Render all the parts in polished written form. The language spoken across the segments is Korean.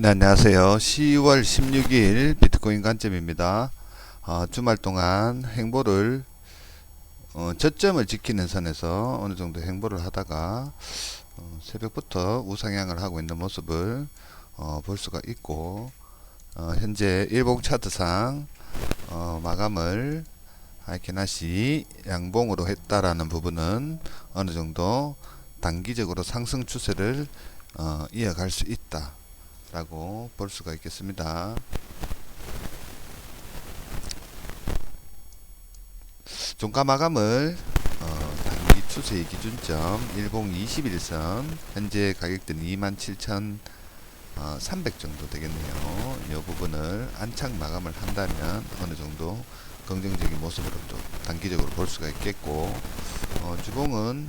네, 안녕하세요. 10월 16일 비트코인 관점입니다. 주말 동안 행보를 저점을 지키는 선에서 어느 정도 행보를 하다가 새벽부터 우상향을 하고 있는 모습을 볼 수가 있고, 현재 일봉 차트상 마감을 하이캐나시 양봉으로 했다라는 부분은 어느 정도 단기적으로 상승 추세를 이어갈 수 있다 라고 볼 수가 있겠습니다. 종가 마감을 단기 추세의 기준점 일봉 21선 현재 가격대는 27,300 정도 되겠네요. 이 부분을 안착 마감을 한다면 어느 정도 긍정적인 모습으로 또 단기적으로 볼 수가 있겠고, 주봉은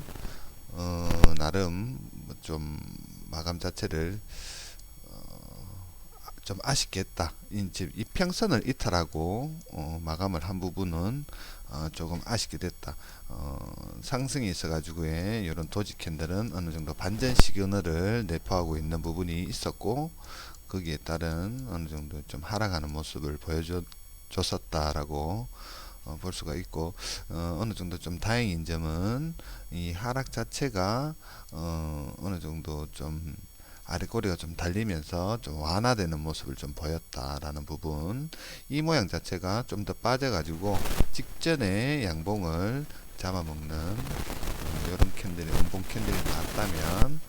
나름 좀 마감 자체를 좀 아쉽게 했다. 이제 이평선을 이탈하고 마감을 한 부분은 조금 아쉽게 됐다. 상승이 있어가지고 이런 도지 캔들은 어느 정도 반전 시그널을 내포하고 있는 부분이 있었고, 거기에 따른 어느 정도 좀 하락하는 모습을 보여줬었다라고 볼 수가 있고, 어느 정도 좀 다행인 점은 이 하락 자체가 어느 정도 좀 아랫꼬리가 좀 달리면서 좀 완화되는 모습을 좀 보였다라는 부분, 이 모양 자체가 좀 더 빠져가지고 직전에 양봉을 잡아먹는 이런 캔들이 음봉 캔들이 나왔다면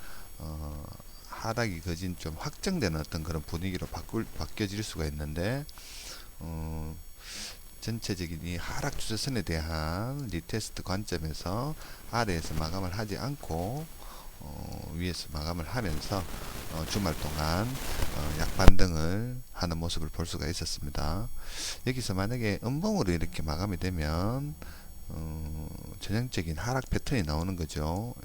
하락이 거진 좀 확정되는 어떤 그런 분위기로 바뀌어질 수가 있는데, 전체적인 이 하락 추세선에 대한 리테스트 관점에서 아래에서 마감을 하지 않고 위에서 마감을 하면서 주말 동안 약반등을 하는 모습을 볼 수가 있었습니다. 여기서 만약에 음봉으로 이렇게 마감이 되면 전형적인 하락 패턴이 나오는 거죠.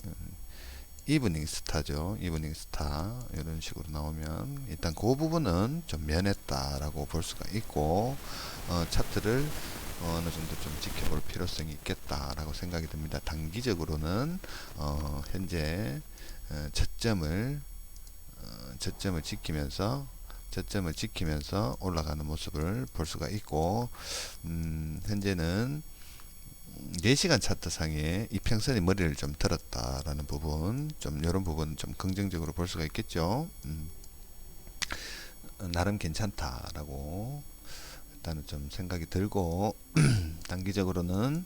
이브닝 스타죠. 이브닝 스타 이런 식으로 나오면 일단 그 부분은 좀 면했다라고 볼 수가 있고, 차트를 어느 정도 좀 지켜볼 필요성이 있겠다라고 생각이 듭니다. 단기적으로는 현재 저점을 지키면서 올라가는 모습을 볼 수가 있고, 현재는 4시간 차트상에 이평선이 머리를 좀 들었다라는 부분, 좀 이런 부분 좀 긍정적으로 볼 수가 있겠죠. 나름 괜찮다라고 일단은 좀 생각이 들고, 단기적으로는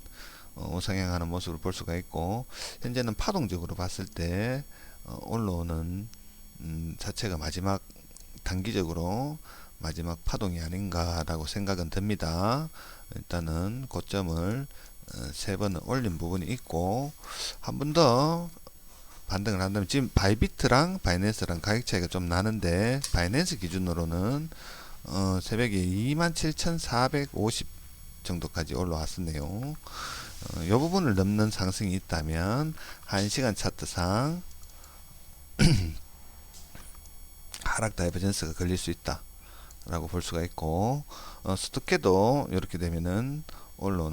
우상향하는 모습을 볼 수가 있고, 현재는 파동적으로 봤을 때 올라오는 자체가 단기적으로 마지막 파동이 아닌가라고 생각은 듭니다. 일단은 고점을 3번은 올린 부분이 있고, 한 번 더 반등을 한다면, 지금 바이비트랑 바이낸스랑 가격 차이가 좀 나는데, 바이낸스 기준으로는 새벽에 27,450 정도까지 올라왔었네요. 이 부분을 넘는 상승이 있다면 1시간 차트상 하락 다이버전스가 걸릴 수 있다 라고 볼 수가 있고, 스토캐도 이렇게 되면은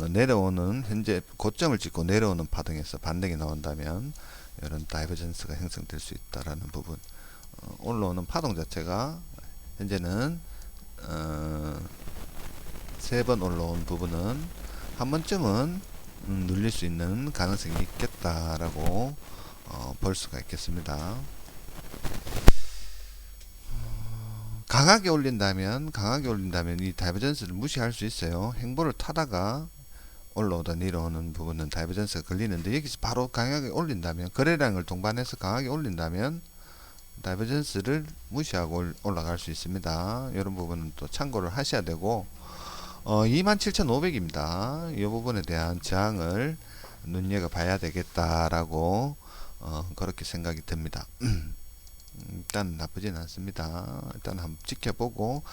내려오는 현재 고점을 찍고 내려오는 파동에서 반등이 나온다면 이런 다이버전스가 형성될 수 있다라는 부분, 올라오는 파동 자체가 현재는 3번 올라온 부분은 한 번쯤은 눌릴 수 있는 가능성이 있겠다라고 볼 수가 있겠습니다. 강하게 올린다면 이 다이버전스를 무시할 수 있어요. 행보를 타다가 올라오다 내려오는 부분은 다이버전스가 걸리는데, 여기서 바로 강하게 올린다면, 거래량을 동반해서 강하게 올린다면 다이버전스를 무시하고 올라갈 수 있습니다. 이런 부분은 또 참고를 하셔야 되고, 27,500입니다. 이 부분에 대한 저항을 눈여겨봐야 되겠다라고 그렇게 생각이 듭니다. 일단 나쁘진 않습니다. 일단 한번 지켜보고,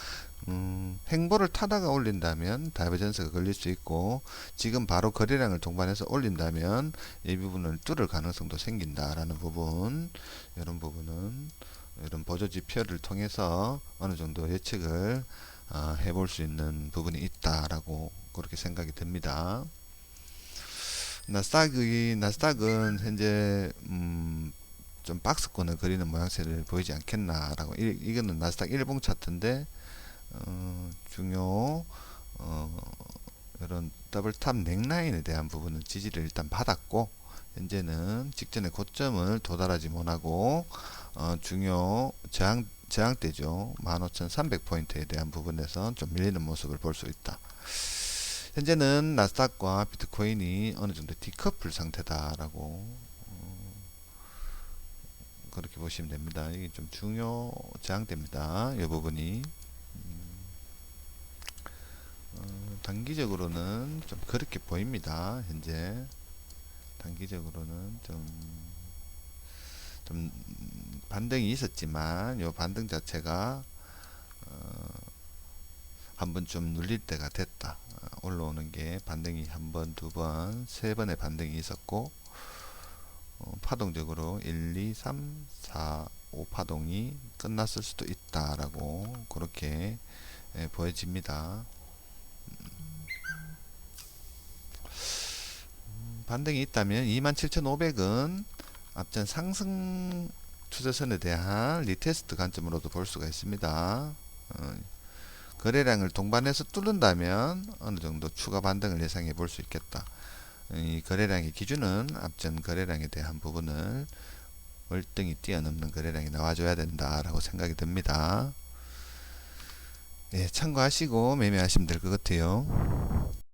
행보를 타다가 올린다면 다이버전스가 걸릴 수 있고, 지금 바로 거래량을 동반해서 올린다면 이 부분을 뚫을 가능성도 생긴다라는 부분, 이런 부분은 이런 보조지표를 통해서 어느 정도 예측을 해볼 수 있는 부분이 있다라고 그렇게 생각이 듭니다. 나스닥은 현재 좀 박스권을 그리는 모양새를 보이지 않겠나라고. 이거는 나스닥 일봉 차트인데 중요 이런 더블탑 넥라인에 대한 부분은 지지를 일단 받았고, 현재는 직전의 고점을 도달하지 못하고 중요 저항대죠. 15,300포인트에 대한 부분에서 좀 밀리는 모습을 볼 수 있다. 현재는 나스닥과 비트코인이 어느 정도 디커플 상태다라고 그렇게 보시면 됩니다. 이게 좀 중요 저항대입니다. 이 부분이 단기적으로는 좀 그렇게 보입니다. 현재 단기적으로는 좀 반등이 있었지만 이 반등 자체가 한번 좀 눌릴 때가 됐다. 올라오는 게 반등이 한 번, 두 번, 세 번의 반등이 있었고, 파동적으로 1, 2, 3, 4, 5 파동이 끝났을 수도 있다라고 그렇게 보여집니다. 반등이 있다면 27,500은 앞전 상승 추세선에 대한 리테스트 관점으로도 볼 수가 있습니다. 거래량을 동반해서 뚫는다면 어느 정도 추가 반등을 예상해 볼 수 있겠다. 이 거래량의 기준은 앞전 거래량에 대한 부분을 월등히 뛰어넘는 거래량이 나와줘야 된다라고 생각이 듭니다. 예, 참고하시고 매매하시면 될 것 같아요.